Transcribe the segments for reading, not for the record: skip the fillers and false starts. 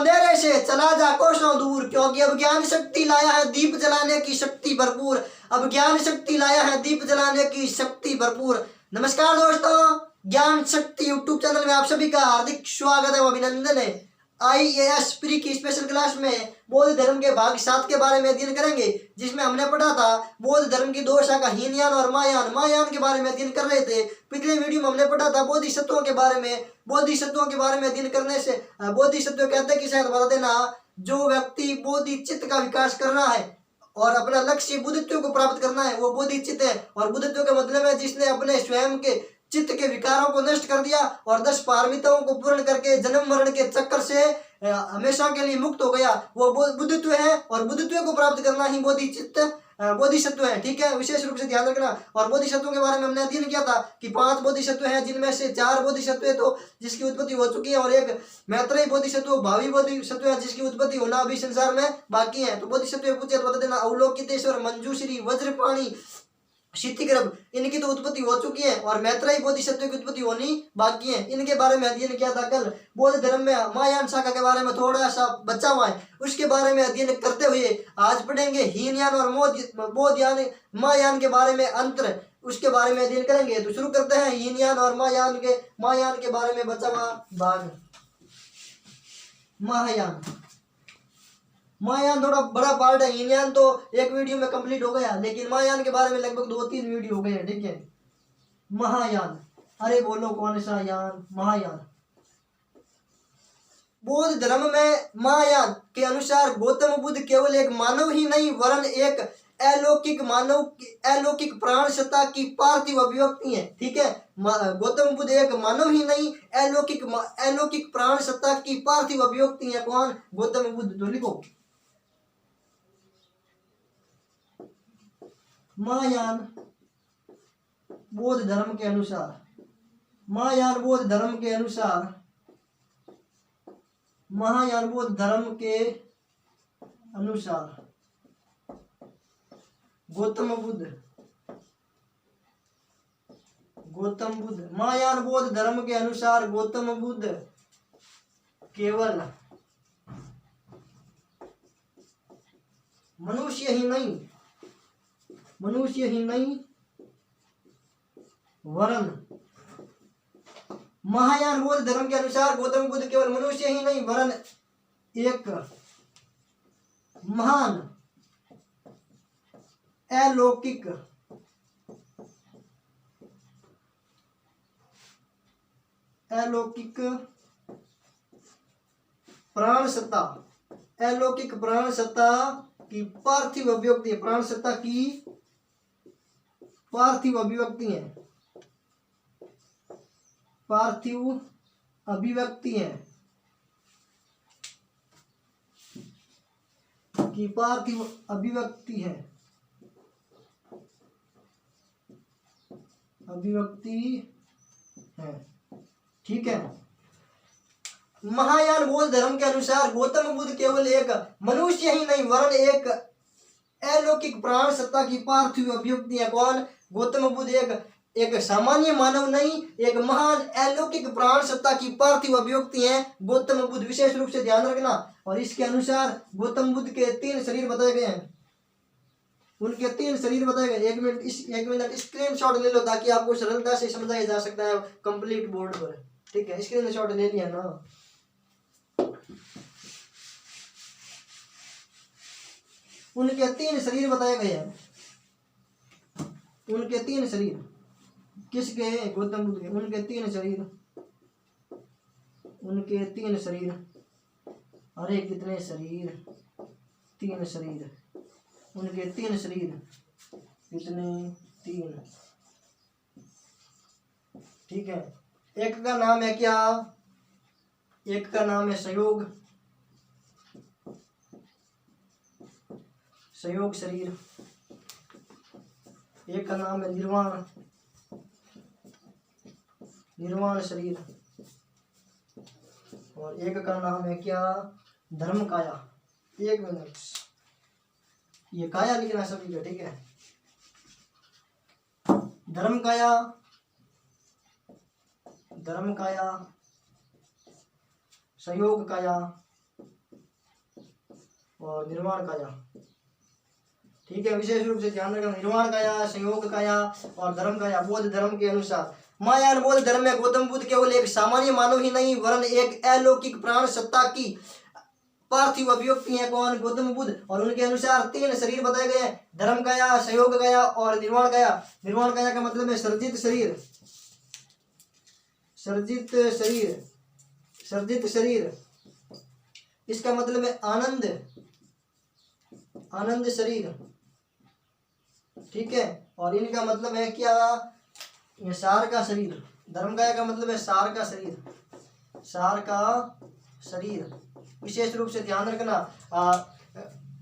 अंधेरे से चला जा कोसों दूर, क्योंकि अब ज्ञान शक्ति लाया है दीप जलाने की शक्ति भरपूर। अब ज्ञान शक्ति लाया है दीप जलाने की शक्ति भरपूर। नमस्कार दोस्तों, ज्ञान शक्ति यूट्यूब चैनल में आप सभी का हार्दिक स्वागत है, अभिनंदन है। IAS प्री की स्पेशल क्लास में बौद्ध धर्म के भाग 7 के बारे में अध्ययन करेंगे, जिसमें हमने पढ़ा था बौद्ध धर्म की 2 शाखा हीनयान और महायान के बारे में अध्ययन कर रहे थे। पिछले वीडियो में हमने पढ़ा था बोधिसत्वों के बारे में। बोधिसत्वों के बारे में अध्ययन करने से बोधिसत्व कहते हैं कि शायद बता देना, जो व्यक्ति बोधिचित्त का विकास कर रहा है और अपना लक्ष्य बुद्धत्व को प्राप्त करना है, वो बोधिचित्त है। और बुद्धत्व का मतलब है जिसने अपने स्वयं के चित्त के विकारों को नष्ट कर दिया और 10 पारमिताओं को पूर्ण करके जन्म मरण के चक्कर से हमेशा के लिए मुक्त हो गया, वो बुद्धत्व है। और बुद्धत्व को प्राप्त करना ही बोधिसत्व है। ठीक है, विशेष रूप से ध्यान रखना। और बोधिसत्वों के बारे में हमने अध्ययन किया था कि 5 बोधिसत्व हैं, जिनमें से 4 बोधिसत्व है तो जिसकी उत्पत्ति हो चुकी है, और एक मैत्रेय बोधिसत्व भावी बोधिसत्व है जिसकी उत्पत्ति होना अभी संसार में बाकी है। तो बोधिसत्व पूछे तो बता देना, अवलोकितेश्वर, मंजूश्री, वज्रपाणी, क्षितिग्रभ, इनकी तो उत्पत्ति हो चुकी है और मैत्रेय बोधिसत्व की उत्पत्ति होनी बाकी है। इनके बारे में अध्ययन किया था कल। बौद्ध धर्म में महायान शाखा के बारे में थोड़ा सा बचा हुआ है, उसके बारे में अध्ययन करते हुए आज पढ़ेंगे हीनयान और बोधयान महायान के बारे में अंतर, उसके बारे में अध्ययन करेंगे। तो शुरू करते हैं हीनयान और महायान के बारे में बचा हुआ भाग। महायान थोड़ा बड़ा पार्ट है, हीनयान तो एक वीडियो में कंप्लीट हो गया, लेकिन महायान के बारे में लगभग 2-3 वीडियो हो गए हैं। ठीक है, महायान, अरे बोलो कौन सा यान? महायान। बौद्ध धर्म में महायान के अनुसार गौतम बुद्ध केवल एक मानव ही नहीं वरन एक अलौकिक प्राण सत्ता की पार्थिव अभिव्यक्ति है। ठीक है, गौतम बुद्ध एक मानव ही नहीं अलौकिक प्राण सत्ता की पार्थिव अभिव्यक्ति है। कौन? गौतम बुद्ध। तो लिखो महायान बौद्ध धर्म के अनुसार, महायान बौद्ध धर्म के अनुसार, महायान बौद्ध धर्म के अनुसार गौतम बुद्ध, महायान बौद्ध धर्म के अनुसार गौतम बुद्ध केवल मनुष्य ही नहीं वरन, महायान बौद्ध धर्म के अनुसार गौतम बुद्ध केवल मनुष्य ही नहीं वरन एक महान अलौकिक प्राण सत्ता की पार्थिव अभिव्यक्ति है। प्राण सत्ता की पार्थिव अभिव्यक्ति है, पार्थिव अभिव्यक्ति है कि पार्थिव अभिव्यक्ति है, ठीक है। महायान बौद्ध धर्म के अनुसार गौतम बुद्ध केवल एक मनुष्य ही नहीं वरन एक अलौकिक प्राण सत्ता की पार्थिव अभिव्यक्ति है। कौन? गौतम बुद्ध एक सामान्य मानव नहीं, एक महान अलौकिक प्राण सत्ता की पार्थिव अभिव्यक्ति है गौतम बुद्ध। विशेष रूप से ध्यान रखना। और इसके अनुसार गौतम बुद्ध के 3 शरीर बताए गए हैं, उनके 3 शरीर बताए गए। एक मिनट स्क्रीनशॉट ले लो ताकि आपको सरलता से समझाया जा सकता है कंप्लीट बोर्ड पर। ठीक है, स्क्रीनशॉट ले लिया ना? उनके 3 शरीर बताए गए हैं, उनके 3 शरीर। किसके? गौतम बुद्ध के। उनके 3 शरीर, अरे कितने शरीर? 3 शरीर। उनके 3 शरीर कितने? 3। ठीक है, एक का नाम है क्या? एक का नाम है संयोग शरीर, एक का नाम है निर्वाण शरीर, और एक का नाम है क्या? धर्म काया। 1 मिनट, ये काया लिखना सभी का। ठीक है, धर्म काया, संयोग काया और निर्वाण काया। ठीक है, विशेष रूप से ध्यान रखना, निर्वाण काया, संयोग काया और धर्म काया। बौद्ध धर्म के अनुसार महायान बौद्ध धर्म में गौतम बुद्ध केवल एक सामान्य मानव ही नहीं वरन एक अलौकिक प्राण सत्ता की पार्थिव अभिव्यक्ति है। कौन? गौतम बुद्ध। और उनके अनुसार 3 शरीर बताए गए हैं, धर्म काया, संयोग काया और निर्वाण काया। निर्वाण काया का मतलब है सर्जित शरीर, सर्जित शरीर, सर्जित शरीर। इसका मतलब है आनंद, आनंद शरीर। ठीक है, और इनका मतलब है क्या? ये सार का शरीर। धर्म काया का मतलब है सार का शरीर, सार का शरीर। विशेष रूप से ध्यान रखना,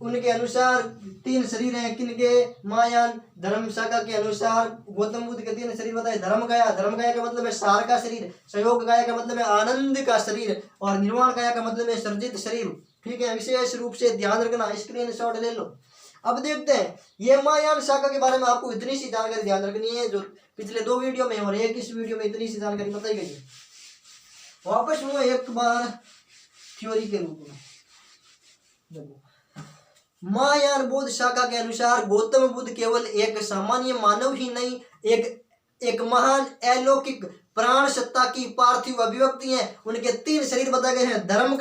उनके अनुसार 3 शरीर हैं। किनके? महायान धर्म शाखा के अनुसार गौतम बुद्ध के 3 शरीर बताए। धर्म काया, धर्म काया का मतलब है सार का शरीर, संयोग काया का मतलब है आनंद का शरीर और निर्वाण काया का मतलब है सर्जित शरीर। ठीक है, विशेष रूप से ध्यान रखना, स्क्रीनशॉट ले लो। अब देखते हैं ये महायान शाखा के बारे में आपको इतनी सी जानकारी ध्यान रखनी है जो पिछले 2 वीडियो में और एक इस वीडियो में इतनी सी जानकारी बताई गई है। वापस सुनो एक बार थ्योरी के रूप में। देखो, महायान बौद्ध शाखा के अनुसार गौतम बुद्ध केवल एक सामान्य मानव ही नहीं एक महान अलौकिक प्राण सत्ता की पार्थिव अभिव्यक्ति है। उनके 3 शरीर बताए गए हैं, धर्म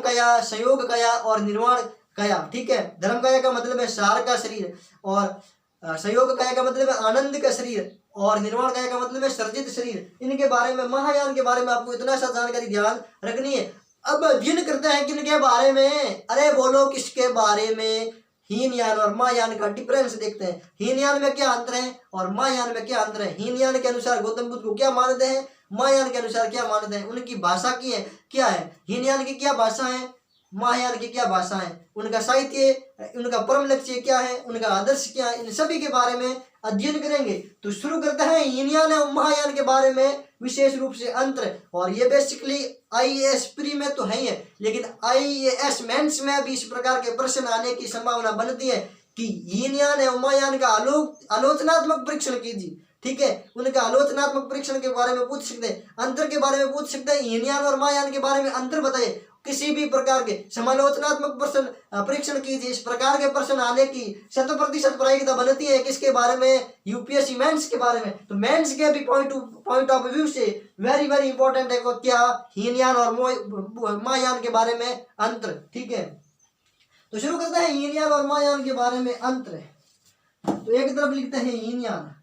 काया, संयोग काया और निर्वाण काया। ठीक है, धर्म काया का मतलब है सार का शरीर और संयोग काया का मतलब है आनंद का शरीर और निर्वाण काया का मतलब है सर्जित शरीर। इनके बारे में, महायान के बारे में आपको इतना सा जानकारी ध्यान रखनी है। अब अध्ययन करते हैं किनके बारे में? अरे बोलो किसके बारे में? हीनयान और महायान का डिफरेंस देखते हैं। हीनयान में क्या अंतर है और महायान में क्या अंतर है? हीनयान के अनुसार गौतम बुद्ध को क्या मानते हैं, महायान के अनुसार क्या मानते हैं? उनकी भाषा की है क्या है? हीनयान की क्या भाषा है, महायान की क्या भाषा है? उनका साहित्य, उनका परम लक्ष्य क्या है, उनका आदर्श क्या है? इन सभी के बारे में अध्ययन करेंगे। तो शुरू करते हैं हीनयान और महायान के बारे में विशेष रूप से अंतर। और ये बेसिकली IAS प्री में तो है ही है, लेकिन IAS मेंस में भी इस प्रकार के प्रश्न आने की संभावना बनती है कि हीनयान और महायान का आलोचनात्मक परीक्षण कीजिए। ठीक है, उनका आलोचनात्मक परीक्षण के बारे में पूछ सकते हैं, अंतर के बारे में पूछ सकते हैं, हीनयान और महायान के बारे में अंतर बताइए। किसी भी प्रकार के समालोचनात्मक प्रश्न परीक्षण कीजिए। इस प्रकार के प्रश्न आने की 100% प्रायिकता बनती है किसके बारे में? UPSC मेंस के बारे में। तो मेंस के भी पॉइंट ऑफ व्यू से वेरी वेरी इंपॉर्टेंट है क्या? हीनयान और महायान के बारे में अंतर। ठीक है, तो शुरू करते हैं हीनयान और महायान के बारे में अंतर। तो एक तरफ लिखते हैं हीनयान,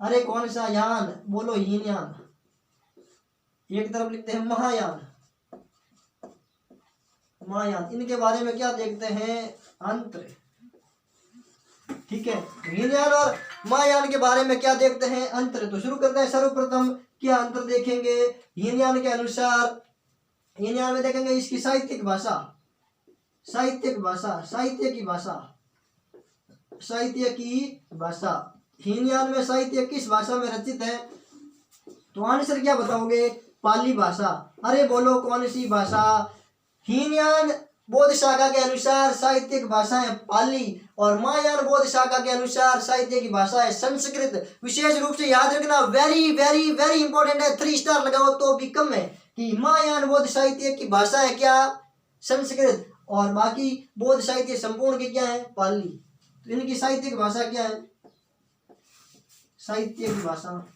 अरे कौन सा यान? बोलो हीनयान। एक तरफ लिखते हैं महायान, महायान। इनके बारे में क्या देखते हैं? अंतर। ठीक है, हीनयान और महायान के बारे में क्या देखते हैं? अंतर। तो शुरू करते हैं, सर्वप्रथम क्या अंतर देखेंगे हीनयान के अनुसार? हीनयान में देखेंगे इसकी साहित्यिक भाषा, साहित्यिक भाषा, साहित्य की भाषा, साहित्य की भाषा। हीनयान में साहित्य किस भाषा में रचित है? तो आंसर क्या बताओगे? पाली भाषा। अरे बोलो कौन सी भाषा? हीनयान बौद्ध शाखा के अनुसार साहित्यिक भाषा है पाली और महायान बौद्ध शाखा के अनुसार साहित्य की भाषा है संस्कृत। विशेष रूप से याद रखना, वेरी वेरी वेरी इंपॉर्टेंट है, 3 स्टार लगाओ तो भी कम है कि महायान बौद्ध साहित्य की भाषा है क्या? संस्कृत। और बाकी बौद्ध साहित्य संपूर्ण की क्या है? पाली। तो इनकी साहित्यिक भाषा क्या है? साहित्य की भाषा,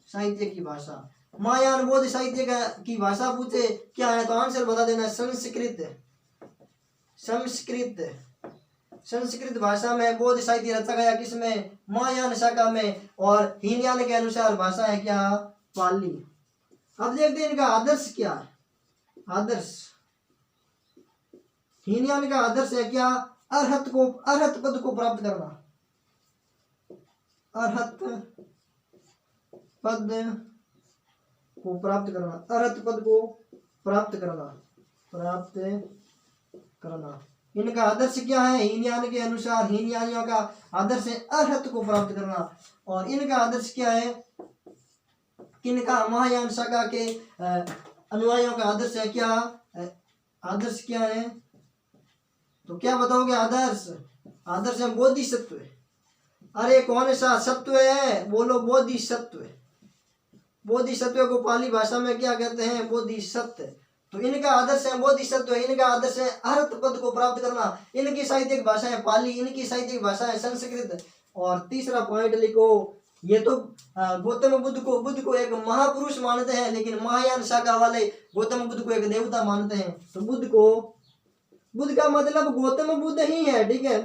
साहित्य की भाषा। महायान बौद्ध साहित्य की भाषा पूछे क्या है तो आंसर बता देना, संस्कृत। संस्कृत, संस्कृत भाषा में बौद्ध साहित्य रचा गया, किसमें? महायान शाखा में। और हीनयान के अनुसार भाषा है क्या? पाली। अब देखते हैं इनका आदर्श क्या है। आदर्श, हीनयान का आदर्श है क्या? अरहत पद को प्राप्त करना, अरहत पद को प्राप्त करना, अरहत पद को प्राप्त करना, प्राप्त करना। इनका आदर्श क्या है? हीनयान के अनुसार हीनयानियों का आदर्श है अरहत को प्राप्त करना। और इनका आदर्श क्या है? किनका? महायान शाखा के अनुयायियों का आदर्श है क्या? आदर्श क्या है? तो क्या बताओगे आदर्श? आदर्श है बोधिसत्व। अरे कौन सा सत्व है? बोलो बोधिसत्व। बोधिसत्व को पाली भाषा में क्या कहते हैं? बोधिसत्व। तो इनका आदर्श है बोधिसत्व, इनका आदर्श है अरहत पद को प्राप्त करना। इनकी साहित्यिक भाषा है पाली, इनकी साहित्यिक भाषा है संस्कृत। और तीसरा पॉइंट लिखो, ये तो गौतम बुद्ध को एक महापुरुष मानते हैं, लेकिन महायान शाखा वाले गौतम बुद्ध को एक देवता मानते हैं। तो बुद्ध का मतलब गौतम बुद्ध ही है, ठीक है।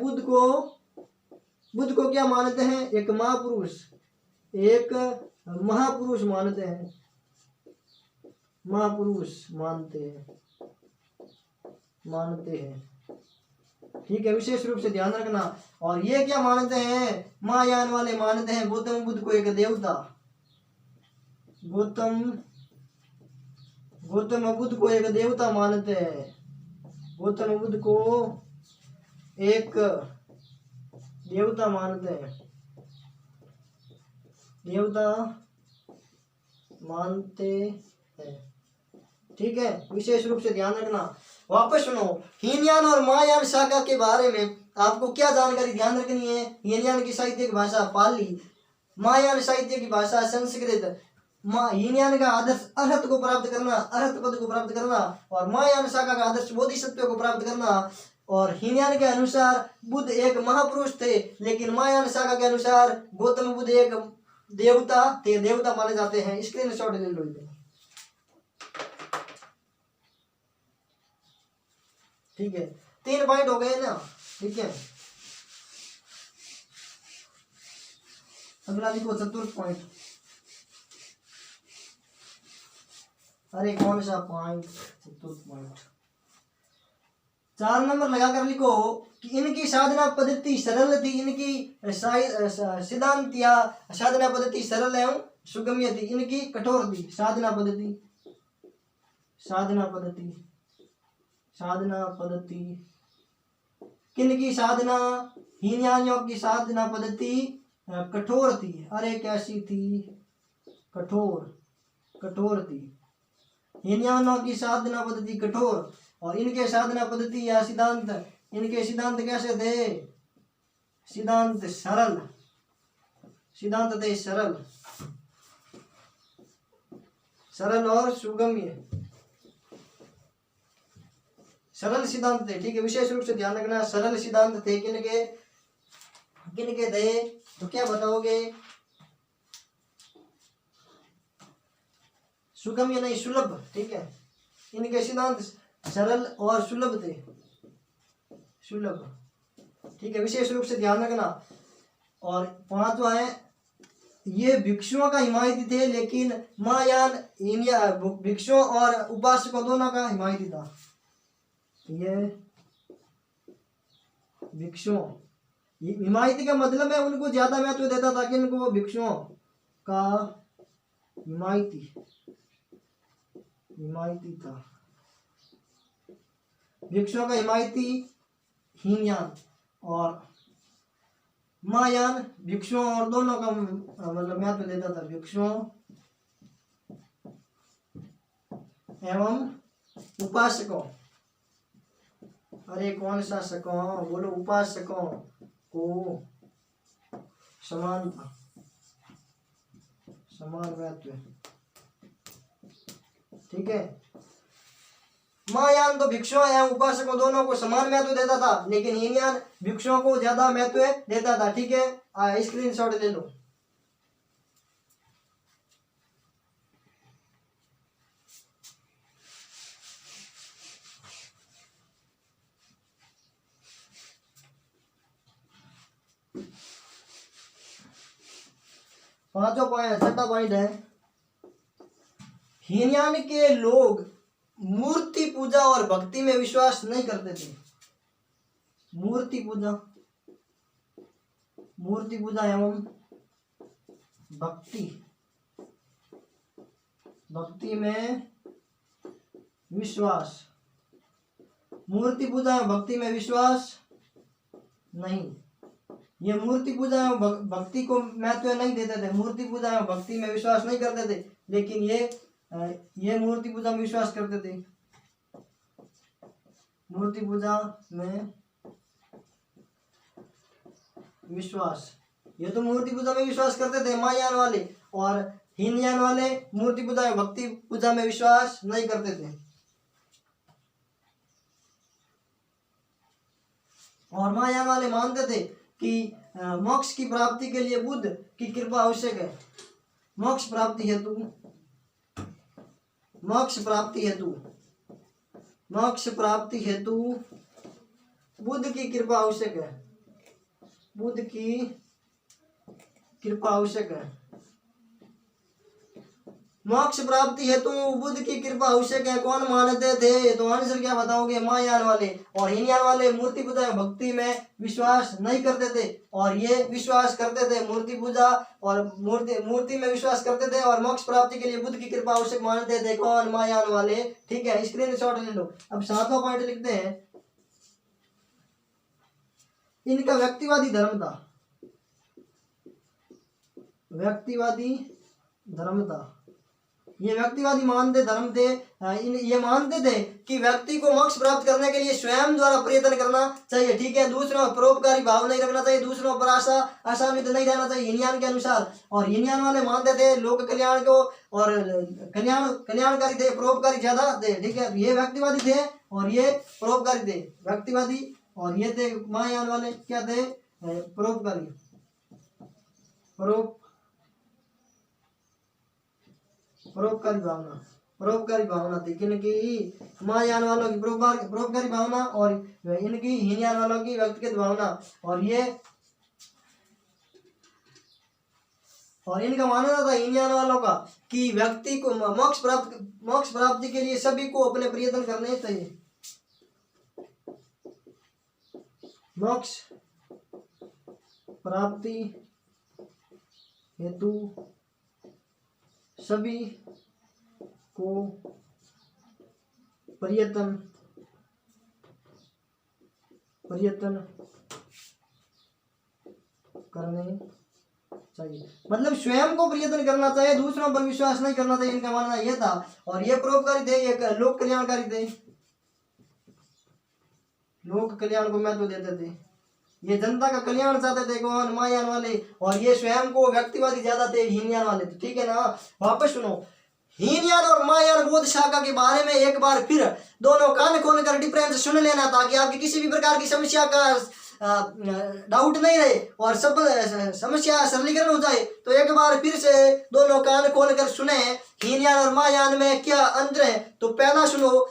बुद्ध को क्या मानते हैं? एक महापुरुष, एक महापुरुष मानते हैं, महापुरुष मानते हैं, ठीक है। विशेष रूप से ध्यान रखना। और ये क्या मानते हैं? महायान वाले मानते हैं गौतम बुद्ध को एक देवता, गौतम बुद्ध को एक देवता मानते हैं, गौतम बुद्ध को एक देवता मानते हैं, ठीक है। विशेष रूप से ध्यान रखना। वापस सुनो, हीनयान और महायान शाखा के बारे में आपको क्या जानकारी ध्यान रखनी है? हीनयान की साहित्यिक भाषा पाली, महायान साहित्य की भाषा संस्कृत। हीनयान का आदर्श अरहत को प्राप्त करना, अरहत पद को प्राप्त करना, और महायान शाखा का आदर्श बोधिसत्व को प्राप्त करना। और हीनयान के अनुसार बुद्ध एक महापुरुष थे, लेकिन महायान शाखा के अनुसार गौतम बुद्ध एक देवता थे, देवता माने जाते हैं। स्क्रीनशॉट ले लो। ठीक है, 3 पॉइंट हो गए ना, ठीक है। अगला लिखो चतुर्थ पॉइंट। अरे कौन सा पॉइंट? चतुर्थ पॉइंट 4 नंबर लगाकर लिखो कि इनकी साधना पद्धति सरल थी, इनकी सिद्धांत या साधना पद्धति सरल एवं सुगम्य थी, इनकी कठोर थी। साधना पद्धति किनकी साधना? हीनयानियों की साधना पद्धति कठोर थी। अरे कैसी थी? कठोर थी। हीनयानियों की साधना पद्धति कठोर, और इनके साधना पद्धति या सिद्धांत, इनके सिद्धांत कैसे थे? सिद्धांत थे सरल और सुगम्य, सरल सिद्धांत थे, ठीक है। विशेष रूप से ध्यान रखना, सरल सिद्धांत थे। किनके थे? तो क्या बताओगे? सुगम्य नहीं, सुलभ, ठीक है। इनके सिद्धांत सरल और सुलभ थे, ठीक है। विशेष रूप से ध्यान रखना। और 5वां है, ये भिक्षुओं का हिमायती थे, लेकिन महायान भिक्षुओं और उपासकों दोनों का हिमायती था। ये भिक्षुओं, हिमायती का मतलब है उनको ज्यादा महत्व देता था, कि इनको भिक्षुओं का हिमायती था। भिक्षुओं का हिमायती हीनयान, और महायान भिक्षुओं और दोनों का मतलब महत्व देता था, भिक्षुओं एवं उपासकों। अरे कौन सा सकों? बोलो, उपासकों को समान महत्व, ठीक है। महायान तो भिक्षुओं एवं उपासकों दोनों को समान महत्व देता था, लेकिन हीनयान भिक्षुओं को ज्यादा महत्व देता था, ठीक है। स्क्रीनशॉट ले लो। छठा पॉइंट है, हीनयान के लोग मूर्ति पूजा और भक्ति में विश्वास नहीं करते थे। मूर्ति पूजा एवं भक्ति में विश्वास, मूर्ति पूजा एवं भक्ति में विश्वास नहीं। ये मूर्ति पूजा एवं भक्ति को महत्व नहीं देते थे, मूर्ति पूजा एवं भक्ति में विश्वास नहीं करते थे, लेकिन ये मूर्ति पूजा में विश्वास करते थे। मूर्ति पूजा में विश्वास, ये तो मूर्ति पूजा में विश्वास करते थे महायान वाले, और हीनयान वाले मूर्ति पूजा एवं भक्ति पूजा में विश्वास नहीं करते थे। और महायान वाले मानते थे कि मोक्ष की प्राप्ति के लिए बुद्ध की कृपा आवश्यक है। मोक्ष प्राप्ति हेतु बुद्ध की कृपा आवश्यक है। बुद्ध की कृपा आवश्यक है। मोक्ष प्राप्ति हेतु बुद्ध की कृपा आवश्यक है। कौन मानते थे? तो आंसर क्या बताओगे? महायान वाले। और हीनयान वाले मूर्ति पूजा भक्ति में विश्वास नहीं करते थे, और ये विश्वास करते थे मूर्ति पूजा और मूर्ति में विश्वास करते थे, और मोक्ष प्राप्ति के लिए बुद्ध की कृपा आवश्यक मानते थे। कौन? महायान वाले। ठीक है, स्क्रीनशॉट ले लो। अब 7वां पॉइंट लिखते हैं, इनका व्यक्तिवादी धर्म था। व्यक्तिवादी धर्म था। ये व्यक्तिवादी धर्म थे। ये मानते थे कि व्यक्ति को मोक्ष प्राप्त करने के लिए स्वयं द्वारा प्रयत्न करना चाहिए। ठीक है, दूसरों पर परोपकारी भाव नहीं रखना चाहिए, दूसरों पर आशान्वित नहीं रहना चाहिए हीनयान के अनुसार। और हीनयान वाले मानते थे लोक कल्याण को, और कल्याणकारी थे, परोपकारी ज्यादा थे। ठीक है, ये व्यक्तिवादी थे और ये परोपकारी थे। व्यक्तिवादी और ये थे महायान वाले क्या थे? परोपकारी परोपकारी भावना थी। किनकी? महायान वालों की परोपकारी भावना, और इनकी हीनयान वालों की व्यक्तिगत भावना। और इनका मानना था हीनयान वालों का कि व्यक्ति को मोक्ष प्राप्ति के लिए सभी को अपने प्रयत्न करने चाहिए। मोक्ष प्राप्ति हेतु सभी को प्रयत्न करने चाहिए। मतलब स्वयं को प्रयत्न करना चाहिए, दूसरों पर विश्वास नहीं करना चाहिए, इनका मानना यह था। और ये परोपकारी थे, एक लोक कल्याणकारी थे, लोक कल्याण को महत्व देते थे। ये जनता का कल्याण चाहते थे। कौन? महायान वाले। और ये स्वयं को व्यक्तिवादी ज्यादा थे, हीनयान वाले। ठीक है ना? वापस सुनो, हीनयान और महायान बौद्ध शाखा के बारे में एक बार फिर दोनों कान खोलकर डिफरेंस सुन लेना, ताकि आपकी किसी भी प्रकार की समस्या का डाउट नहीं रहे और सब समस्या सरलीकरण हो जाए। तो एक बार फिर से दोनों कान खोलकर सुने, हीनयान और महायान में क्या अंतर है। तो पहला सुनो,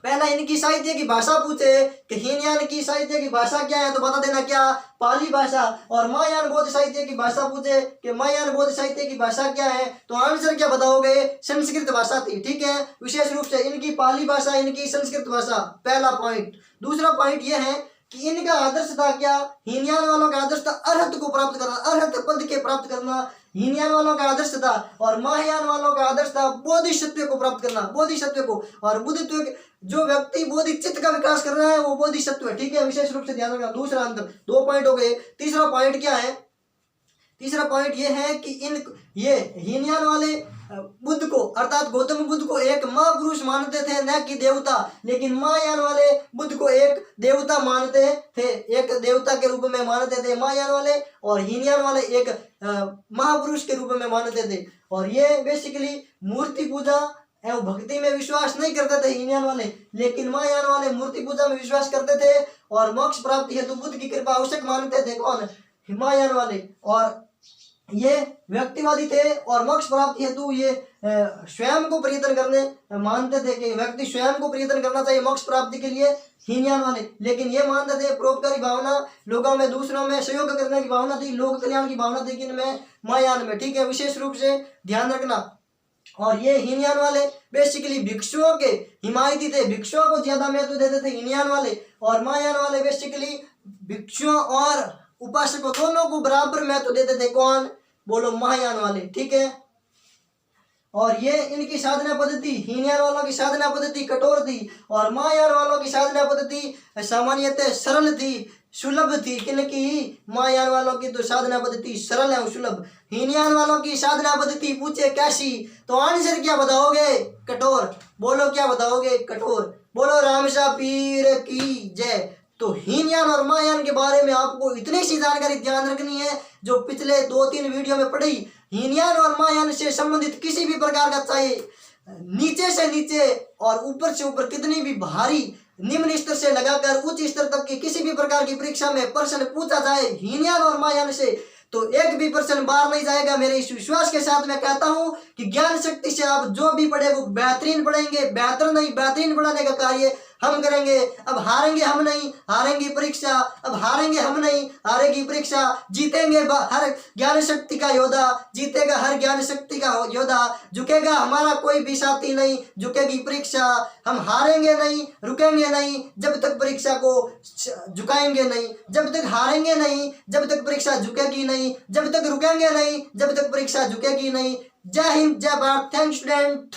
पहला इनकी साहित्य की भाषा पूछे कि हीनयान की साहित्य की भाषा क्या है, तो बता देना क्या? पाली भाषा। और महायान बौद्ध साहित्य की भाषा पूछे कि महायान बौद्ध साहित्य की भाषा क्या है, तो आंसर क्या बताओगे? संस्कृत भाषा थी। ठीक है, विशेष रूप से इनकी पाली भाषा, इनकी संस्कृत भाषा। पहला पॉइंट। दूसरा पॉइंट यह है कि इनका आदर्श था क्या? हीनयान वालों का आदर्श था अरहत को प्राप्त करना, अरहत पद के प्राप्त करना, हीनयान वालों का आदर्श था। और महायान वालों का आदर्श था बोधिसत्व को प्राप्त करना, बोधिसत्व को। और बुद्धित्व जो व्यक्ति बोधिचित्त का विकास कर रहा है वो बोधिसत्व है। ठीक है, विशेष रूप से ध्यान रखना। दूसरा अंतर। 2 पॉइंट हो गए। तीसरा पॉइंट क्या है? तीसरा पॉइंट ये है कि ये हीनयान वाले बुद्ध को अर्थात गौतम बुद्ध को एक महापुरुष मानते थे, न कि देवता। लेकिन महायान वाले बुद्ध को एक देवता मानते थे, एक देवता के रूप में मानते थे महायान वाले, और हीनयान वाले एक महापुरुष के रूप में मानते थे। और ये बेसिकली मूर्ति पूजा एवं भक्ति में विश्वास नहीं करते थे हीनयान वाले, लेकिन महायान वाले मूर्ति पूजा में विश्वास करते थे और मोक्ष प्राप्ति हेतु बुद्ध की कृपा आवश्यक मानते थे। कौन? महायान वाले। और ये व्यक्तिवादी थे और मोक्ष प्राप्ति हेतु ये स्वयं को प्रयत्न करने मानते थे कि व्यक्ति स्वयं को प्रयत्न करना चाहिए मोक्ष प्राप्ति के लिए, हीनयान वाले। लेकिन ये मानते थे परोपकारी भावना, लोगों में दूसरों में सहयोग करने की भावना थी, लोक कल्याण की भावना थी किनमें? महायान में। ठीक है, विशेष रूप से ध्यान रखना। और ये हीनयान वाले बेसिकली भिक्षुओं के हिमायती थे, भिक्षुओं को ज्यादा महत्व देते थे हीनयान वाले। और महायान वाले बेसिकली भिक्षुओं और उपासकों दोनों को बराबर महत्व देते थे। कौन? बोलो, महायान वाले। ठीक है, और ये इनकी साधना पद्धति, हीनयान वालों की साधना पद्धति कठोर थी और महायान वालों की साधना पद्धति सामान्यतः सरल थी, सुलभ थी। किनकी? महायान वालों की तो साधना पद्धति सरल है, सुलभ। हीनयान वालों की साधना पद्धति पूछे कैसी, तो आंसर क्या बताओगे? कठोर। बोलो, क्या बताओगे? कठोर। बोलो रामशा पीर की जय। तो हीनयान और महायान के बारे में आपको इतनी सी जानकारी ध्यान रखनी है जो पिछले 2-3 वीडियो में पढ़ी। हीनयान और महायान से संबंधित किसी भी प्रकार का चाहे नीचे से नीचे और ऊपर से ऊपर कितनी भी भारी निम्न स्तर से लगाकर उच्च स्तर तक की किसी भी प्रकार की परीक्षा में प्रश्न पूछा जाए हीनयान और महायान से, तो एक भी प्रश्न बाहर नहीं जाएगा। मेरे इस विश्वास के साथ मैं कहता हूं कि ज्ञान शक्ति से आप जो भी पढ़े वो बेहतरीन पढ़ेंगे, बेहतर नहीं बेहतरीन पढ़ाने का कार्य हम करेंगे। अब हारेंगे हम नहीं, हारेंगी परीक्षा। अब हारेंगे हम नहीं, हारेगी परीक्षा। जीतेंगे हर ज्ञान शक्ति का योद्धा, जीतेगा हर ज्ञान शक्ति का योद्धा। झुकेगा हमारा कोई भी साथी नहीं, झुकेगी परीक्षा। हम हारेंगे नहीं, रुकेंगे नहीं जब तक परीक्षा को झुकाएंगे नहीं, जब तक हारेंगे नहीं जब तक परीक्षा झुकेगी नहीं, जब तक रुकेंगे नहीं जब तक परीक्षा झुकेगी नहीं। जय हिंद, जय भारत। Thank student.